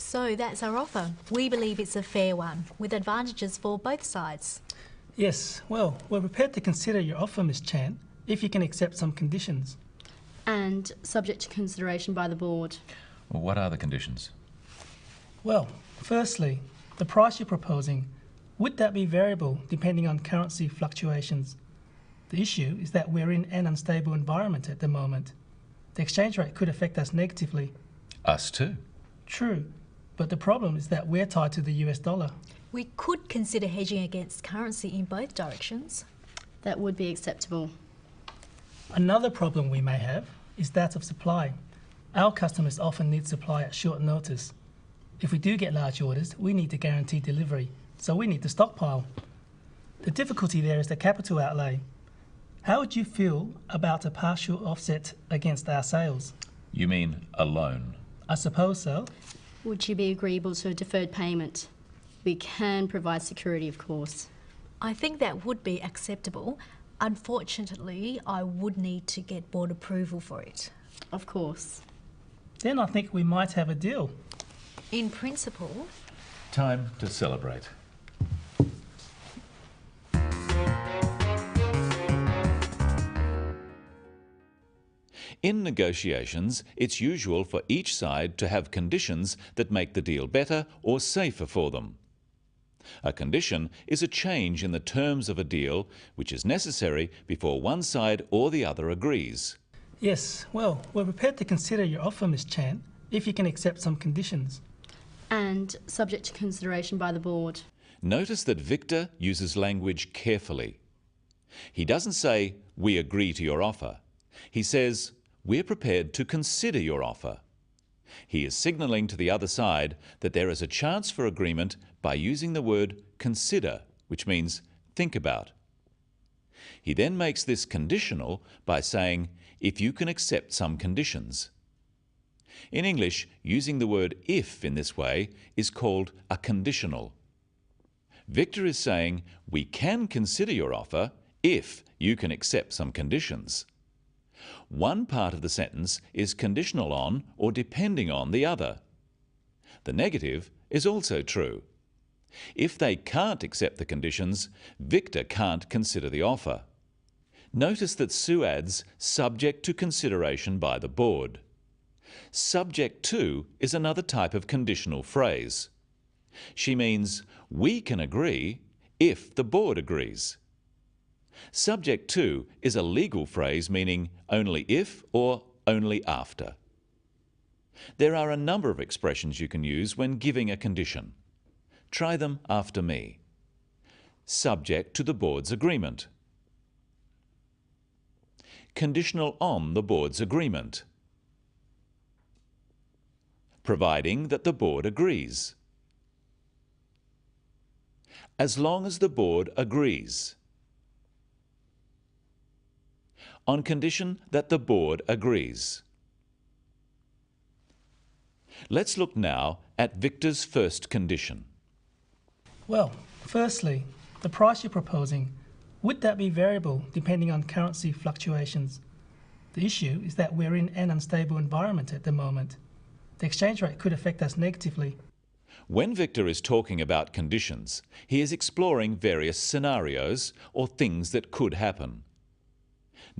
So that's our offer. We believe it's a fair one, with advantages for both sides. Yes, well, we're prepared to consider your offer, Miss Chan, if you can accept some conditions. And subject to consideration by the board. Well, what are the conditions? Well, firstly, the price you're proposing, would that be variable depending on currency fluctuations? The issue is that we're in an unstable environment at the moment. The exchange rate could affect us negatively. Us too. True, but the problem is that we're tied to the US dollar. We could consider hedging against currency in both directions. That would be acceptable. Another problem we may have is that of supply. Our customers often need supply at short notice. If we do get large orders, we need to guarantee delivery, so we need to stockpile. The difficulty there is the capital outlay. How would you feel about a partial offset against our sales? You mean a loan? I suppose so. Would you be agreeable to a deferred payment? We can provide security, of course. I think that would be acceptable. Unfortunately, I would need to get board approval for it. Of course. Then I think we might have a deal. In principle. Time to celebrate. In negotiations, it's usual for each side to have conditions that make the deal better or safer for them. A condition is a change in the terms of a deal which is necessary before one side or the other agrees. Yes, well, we're prepared to consider your offer, Miss Chan, if you can accept some conditions. And subject to consideration by the board. Notice that Victor uses language carefully. He doesn't say, "We agree to your offer." He says, "We're prepared to consider your offer." He is signalling to the other side that there is a chance for agreement by using the word consider, which means think about. He then makes this conditional by saying, "if you can accept some conditions." In English, using the word if in this way is called a conditional. Victor is saying, "We can consider your offer if you can accept some conditions." One part of the sentence is conditional on or depending on the other. The negative is also true. If they can't accept the conditions, Victor can't consider the offer. Notice that Sue adds subject to consideration by the board. Subject to is another type of conditional phrase. She means we can agree if the board agrees. Subject to is a legal phrase meaning only if or only after. There are a number of expressions you can use when giving a condition. Try them after me. Subject to the board's agreement. Conditional on the board's agreement. Providing that the board agrees. As long as the board agrees. On condition that the board agrees. Let's look now at Victor's first condition. Well, firstly, the price you're proposing, would that be variable depending on currency fluctuations? The issue is that we're in an unstable environment at the moment. The exchange rate could affect us negatively. When Victor is talking about conditions, he is exploring various scenarios or things that could happen.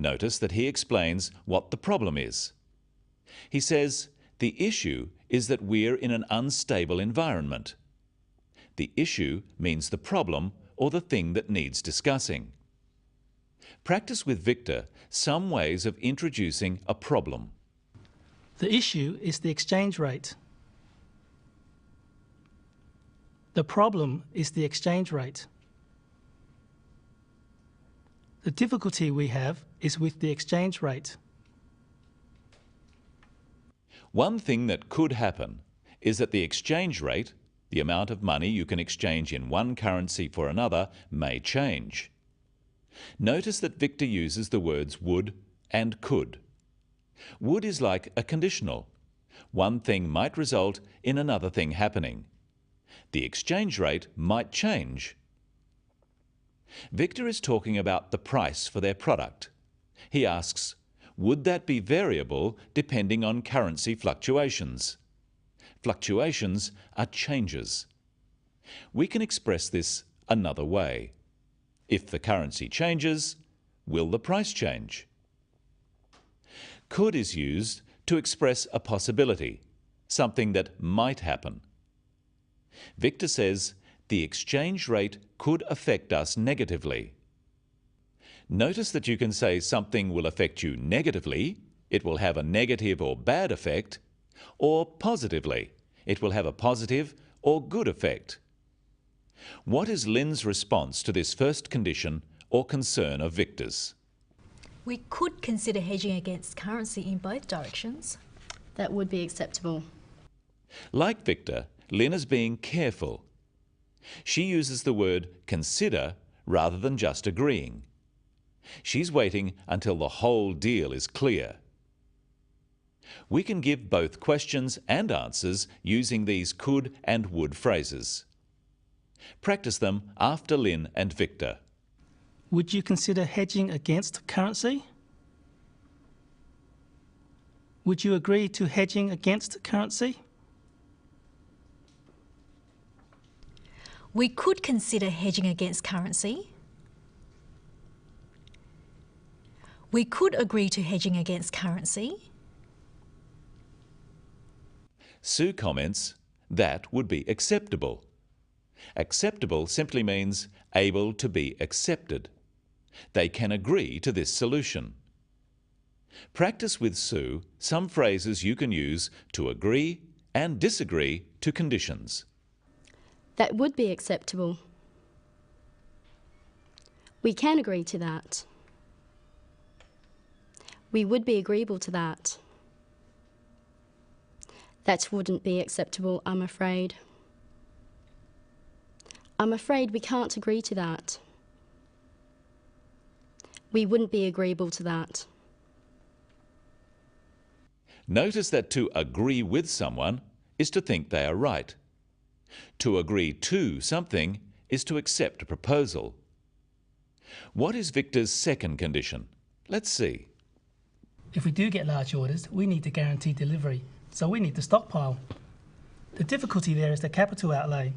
Notice that he explains what the problem is. He says, the issue is that we're in an unstable environment. The issue means the problem or the thing that needs discussing. Practice with Victor some ways of introducing a problem. The issue is the exchange rate. The problem is the exchange rate. The difficulty we have is with the exchange rate. One thing that could happen is that the exchange rate, the amount of money you can exchange in one currency for another, may change. Notice that Victor uses the words would and could. Would is like a conditional. One thing might result in another thing happening. The exchange rate might change. Victor is talking about the price for their product. He asks, would that be variable depending on currency fluctuations? Fluctuations are changes. We can express this another way. If the currency changes, will the price change? Could is used to express a possibility, something that might happen. Victor says the exchange rate could affect us negatively. Notice that you can say something will affect you negatively, it will have a negative or bad effect, or positively, it will have a positive or good effect. What is Lynn's response to this first condition or concern of Victor's? We could consider hedging against currency in both directions. That would be acceptable. Like Victor, Lynn is being careful. She uses the word consider rather than just agreeing. She's waiting until the whole deal is clear. We can give both questions and answers using these could and would phrases. Practice them after Lynn and Victor. Would you consider hedging against currency? Would you agree to hedging against currency? We could consider hedging against currency. We could agree to hedging against currency. Sue comments, that would be acceptable. Acceptable simply means able to be accepted. They can agree to this solution. Practice with Sue some phrases you can use to agree and disagree to conditions. That would be acceptable. We can agree to that. We would be agreeable to that. That wouldn't be acceptable, I'm afraid. I'm afraid we can't agree to that. We wouldn't be agreeable to that. Notice that to agree with someone is to think they are right. To agree to something is to accept a proposal. What is Victor's second condition? Let's see. If we do get large orders, we need to guarantee delivery, so we need to stockpile. The difficulty there is the capital outlay.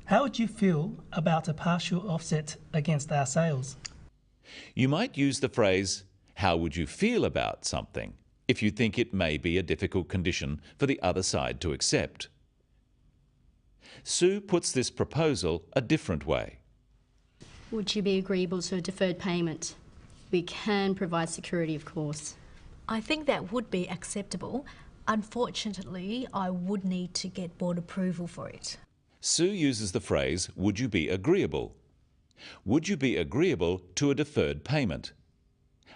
How would you feel about a partial offset against our sales? You might use the phrase, how would you feel about something, if you think it may be a difficult condition for the other side to accept. Sue puts this proposal a different way. Would you be agreeable to a deferred payment? We can provide security, of course. I think that would be acceptable. Unfortunately, I would need to get board approval for it. Sue uses the phrase, would you be agreeable? Would you be agreeable to a deferred payment?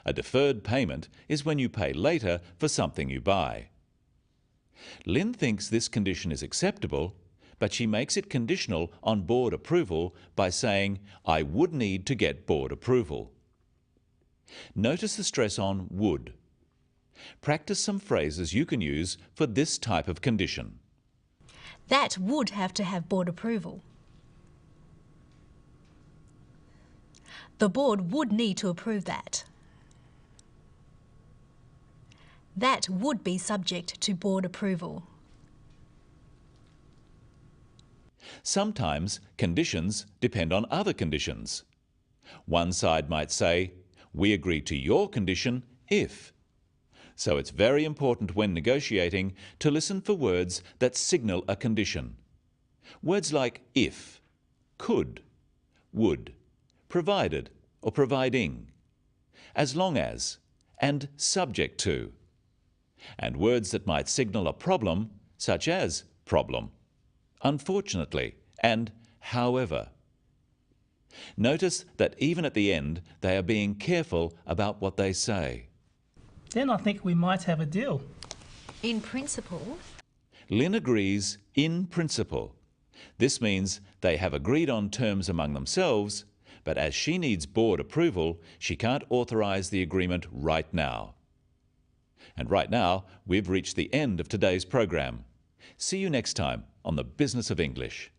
A deferred payment is when you pay later for something you buy. Lynn thinks this condition is acceptable, but she makes it conditional on board approval by saying, I would need to get board approval. Notice the stress on would. Practice some phrases you can use for this type of condition. That would have to have board approval. The board would need to approve that. That would be subject to board approval. Sometimes conditions depend on other conditions. One side might say, we agree to your condition if. So it's very important when negotiating to listen for words that signal a condition. Words like if, could, would, provided or providing, as long as, and subject to. And words that might signal a problem, such as problem, unfortunately, and however. Notice that even at the end, they are being careful about what they say. Then I think we might have a deal. In principle, Lynn agrees in principle. This means they have agreed on terms among themselves, but as she needs board approval, she can't authorise the agreement right now. And right now, we've reached the end of today's program. See you next time on The Business of English.